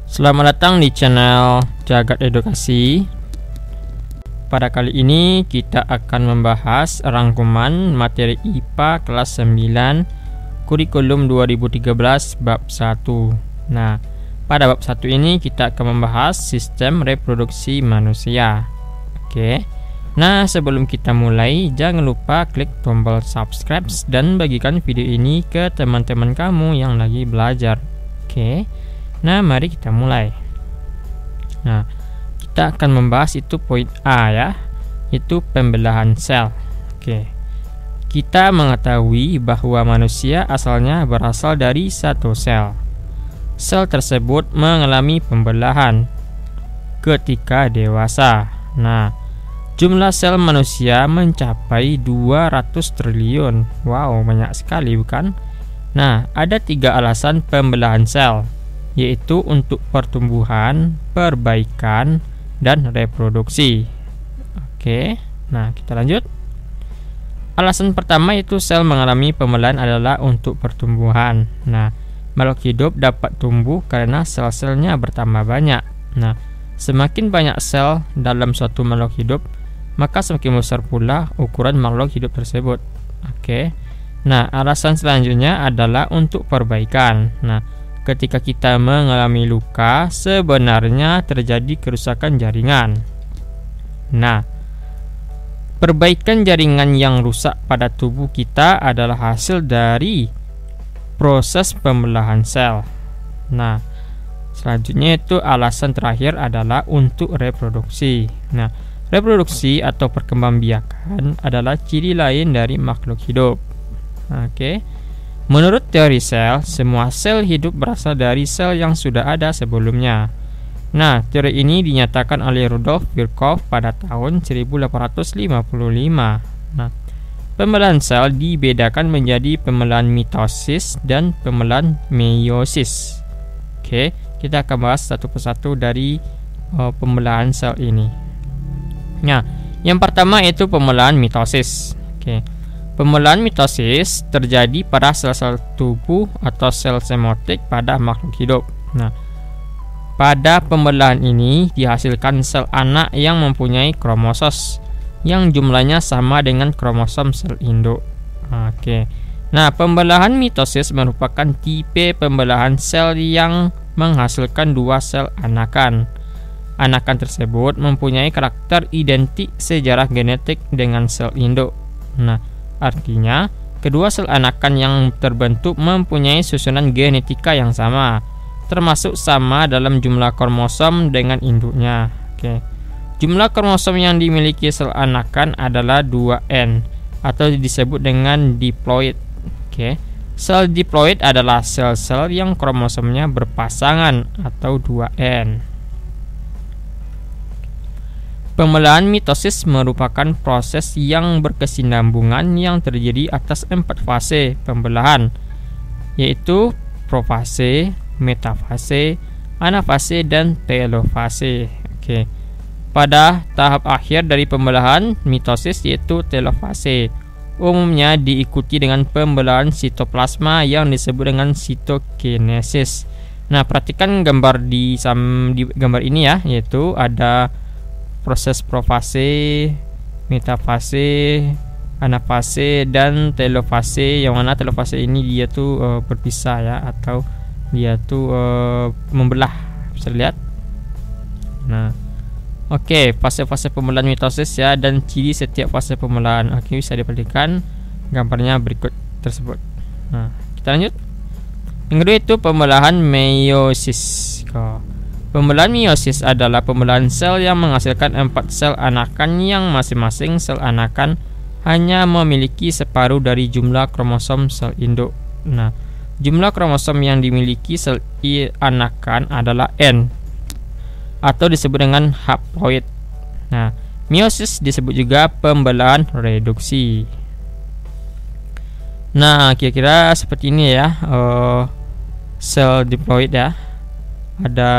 Selamat datang di channel Jagat Edukasi. Pada kali ini kita akan membahas rangkuman materi IPA kelas 9 kurikulum 2013 bab 1. Nah, pada bab 1 ini kita akan membahas sistem reproduksi manusia. Oke. Nah, sebelum kita mulai, jangan lupa klik tombol subscribe dan bagikan video ini ke teman-teman kamu yang lagi belajar. Oke. Nah, mari kita mulai. Nah, kita akan membahas itu poin A ya, itu pembelahan sel. Oke. Kita mengetahui bahwa manusia asalnya berasal dari satu sel. Sel tersebut mengalami pembelahan ketika dewasa. Nah, jumlah sel manusia mencapai 200 triliun. Wow, banyak sekali bukan? Nah, ada 3 alasan pembelahan sel, yaitu untuk pertumbuhan, perbaikan, dan reproduksi. Oke, nah kita lanjut. Alasan pertama yaitu sel mengalami pembelahan adalah untuk pertumbuhan. Nah, makhluk hidup dapat tumbuh karena sel-selnya bertambah banyak. Nah, semakin banyak sel dalam suatu makhluk hidup, maka semakin besar pula ukuran makhluk hidup tersebut. Oke. Nah, alasan selanjutnya adalah untuk perbaikan. Nah, ketika kita mengalami luka, sebenarnya terjadi kerusakan jaringan. Nah, perbaikan jaringan yang rusak pada tubuh kita adalah hasil dari proses pembelahan sel. Nah, selanjutnya itu alasan terakhir adalah untuk reproduksi. Nah, reproduksi atau perkembangbiakan adalah ciri lain dari makhluk hidup. Oke. Menurut teori sel, semua sel hidup berasal dari sel yang sudah ada sebelumnya. Nah, teori ini dinyatakan oleh Rudolf Virchow pada tahun 1855. Nah, pembelahan sel dibedakan menjadi pembelahan mitosis dan pembelahan meiosis. Oke, kita akan bahas satu persatu dari pembelahan sel ini. Nah, yang pertama yaitu pembelahan mitosis. Oke. Pembelahan mitosis terjadi pada sel-sel tubuh atau sel semiotik pada makhluk hidup. Nah, pada pembelahan ini dihasilkan sel anak yang mempunyai kromosom yang jumlahnya sama dengan kromosom sel induk. Oke. Nah, pembelahan mitosis merupakan tipe pembelahan sel yang menghasilkan 2 sel anakan. Anakan tersebut mempunyai karakter identik sejarah genetik dengan sel induk. Nah, artinya, kedua sel anakan yang terbentuk mempunyai susunan genetika yang sama, termasuk sama dalam jumlah kromosom dengan induknya. Oke. Jumlah kromosom yang dimiliki sel anakan adalah 2N atau disebut dengan diploid. Oke. Sel diploid adalah sel-sel yang kromosomnya berpasangan atau 2N. Pembelahan mitosis merupakan proses yang berkesinambungan yang terjadi atas 4 fase pembelahan, yaitu profase, metafase, anafase, dan telofase. Oke. Pada tahap akhir dari pembelahan mitosis yaitu telofase, umumnya diikuti dengan pembelahan sitoplasma yang disebut dengan sitokinesis. Nah, perhatikan gambar di gambar ini ya, yaitu ada proses profase, metafase, anafase, dan telofase. Yang mana telofase ini dia tuh berpisah ya, atau dia tuh membelah, bisa lihat. Nah, oke, fase-fase pembelahan mitosis ya, dan ciri setiap fase pembelahan. Oke, bisa diperhatikan gambarnya berikut tersebut. Nah, kita lanjut. Yang kedua itu pembelahan meiosis. Pembelahan meiosis adalah pembelahan sel yang menghasilkan 4 sel anakan yang masing-masing sel anakan hanya memiliki separuh dari jumlah kromosom sel induk. Nah, jumlah kromosom yang dimiliki sel anakan adalah N atau disebut dengan haploid. Nah, meiosis disebut juga pembelahan reduksi. Nah, kira-kira seperti ini ya, sel diploid ya. Ada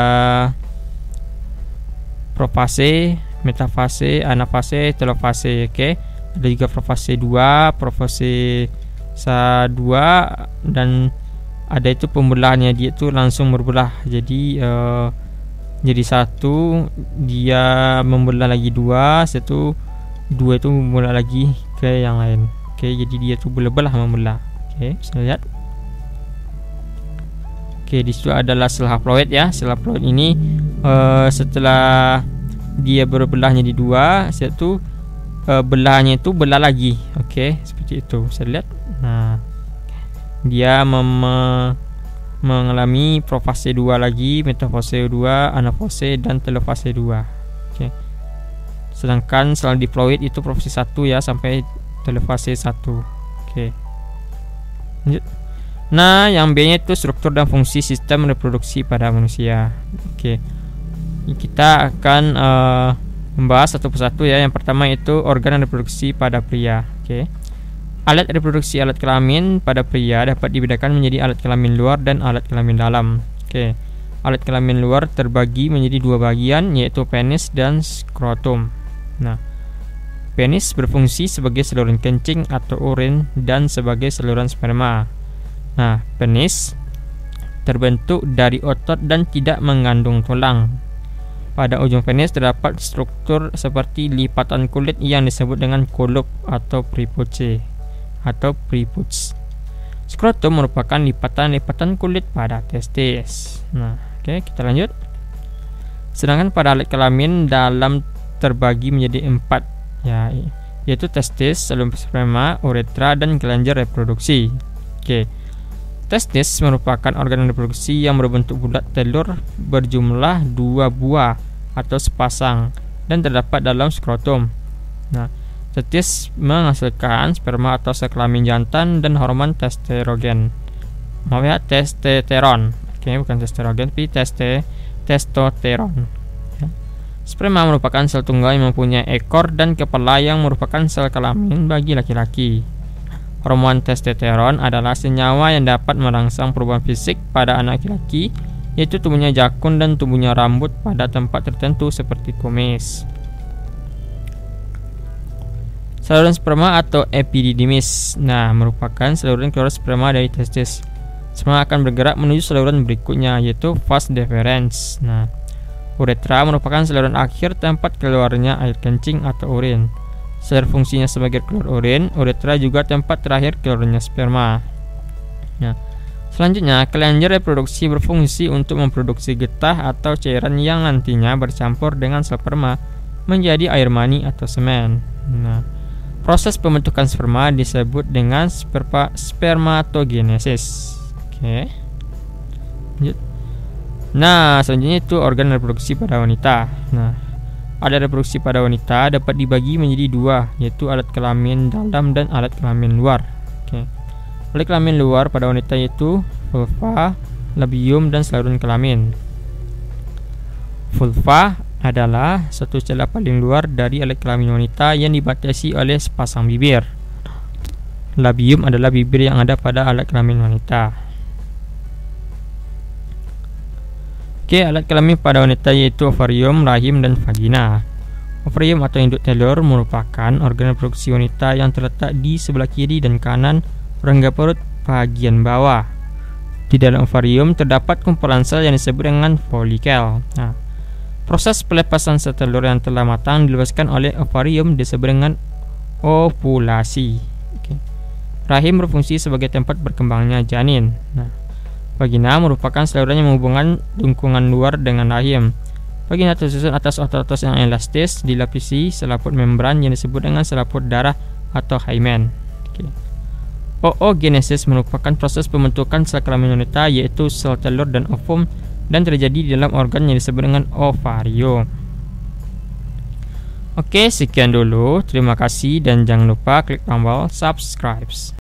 profase, metafase, anafase, telofase. Oke. Ada juga profase 2, profase 2, dan ada itu pembelahnya, dia tuh langsung berbelah. Jadi satu dia membelah lagi dua, dua itu membelah lagi ke yang lain. Oke, jadi dia tuh belah membelah. Oke, bisa lihat. Oke, di situ adalah sel haploid ya. Sel haploid ini setelah dia berbelah jadi dua, belahnya itu belah lagi. Oke, seperti itu. Bisa lihat. Nah, dia mengalami profase 2 lagi, metafase 2, anafase dan telofase 2. Oke. Sedangkan sel diploid itu profase 1 ya sampai telofase 1. Oke. Lanjut. Nah, yang B-nya itu struktur dan fungsi sistem reproduksi pada manusia. Oke. Kita akan membahas satu persatu ya. Yang pertama itu organ reproduksi pada pria. Oke. Alat reproduksi alat kelamin pada pria dapat dibedakan menjadi alat kelamin luar dan alat kelamin dalam. Oke. Alat kelamin luar terbagi menjadi dua bagian, yaitu penis dan skrotum. Nah, penis berfungsi sebagai saluran kencing atau urin dan sebagai saluran sperma. Nah, penis terbentuk dari otot dan tidak mengandung tulang. Pada ujung penis terdapat struktur seperti lipatan kulit yang disebut dengan kulup atau prepuce atau prepuce. Skrotum merupakan lipatan-lipatan kulit pada testis. Nah, oke, kita lanjut. Sedangkan pada alat kelamin dalam terbagi menjadi 4 ya, yaitu testis, saluran sperma, uretra, dan kelenjar reproduksi. Oke. Testis merupakan organ reproduksi yang berbentuk bulat telur berjumlah 2 buah atau sepasang dan terdapat dalam skrotum. Nah, testis menghasilkan sperma atau sel kelamin jantan dan hormon testosteron. Maaf ya, testosteron. Oke, bukan testosteron, tapi testosteron. Ya. Sperma merupakan sel tunggal yang mempunyai ekor dan kepala yang merupakan sel kelamin bagi laki-laki. Hormon testosteron adalah senyawa yang dapat merangsang perubahan fisik pada anak laki-laki, yaitu tumbuhnya jakun dan tumbuhnya rambut pada tempat tertentu seperti kumis. Saluran sperma atau epididymis. Nah, merupakan saluran keluar sperma dari testis. Sperma akan bergerak menuju saluran berikutnya, yaitu vas deferens. Nah, uretra merupakan saluran akhir tempat keluarnya air kencing atau urin. Selain fungsinya sebagai keluar urin, uretra juga tempat terakhir keluarnya sperma. Nah, selanjutnya, kelenjar reproduksi berfungsi untuk memproduksi getah atau cairan yang nantinya bercampur dengan sperma menjadi air mani atau semen. Nah, proses pembentukan sperma disebut dengan spermatogenesis. Oke. Lanjut. Nah, selanjutnya itu organ reproduksi pada wanita. Nah, alat reproduksi pada wanita dapat dibagi menjadi 2, yaitu alat kelamin dalam dan alat kelamin luar. Oke. Alat kelamin luar pada wanita yaitu vulva, labium, dan saluran kelamin. Vulva adalah satu celah paling luar dari alat kelamin wanita yang dibatasi oleh sepasang bibir. Labium adalah bibir yang ada pada alat kelamin wanita. Oke, alat kelamin pada wanita yaitu ovarium, rahim, dan vagina. Ovarium atau induk telur merupakan organ reproduksi wanita yang terletak di sebelah kiri dan kanan rongga perut bagian bawah. Di dalam ovarium terdapat kumpulan sel yang disebut dengan folikel. Nah, proses pelepasan sel telur yang telah matang dilepaskan oleh ovarium disebut dengan ovulasi. Oke. Rahim berfungsi sebagai tempat berkembangnya janin. Nah, vagina merupakan saluran yang menghubungkan lingkungan luar dengan rahim. Vagina tersusun atas otot-otot yang elastis, dilapisi selaput membran yang disebut dengan selaput darah atau hymen. Oke. Oogenesis merupakan proses pembentukan sel kelamin wanita, yaitu sel telur dan ovum, dan terjadi di dalam organ yang disebut dengan ovarium. Oke, sekian dulu. Terima kasih dan jangan lupa klik tombol subscribe.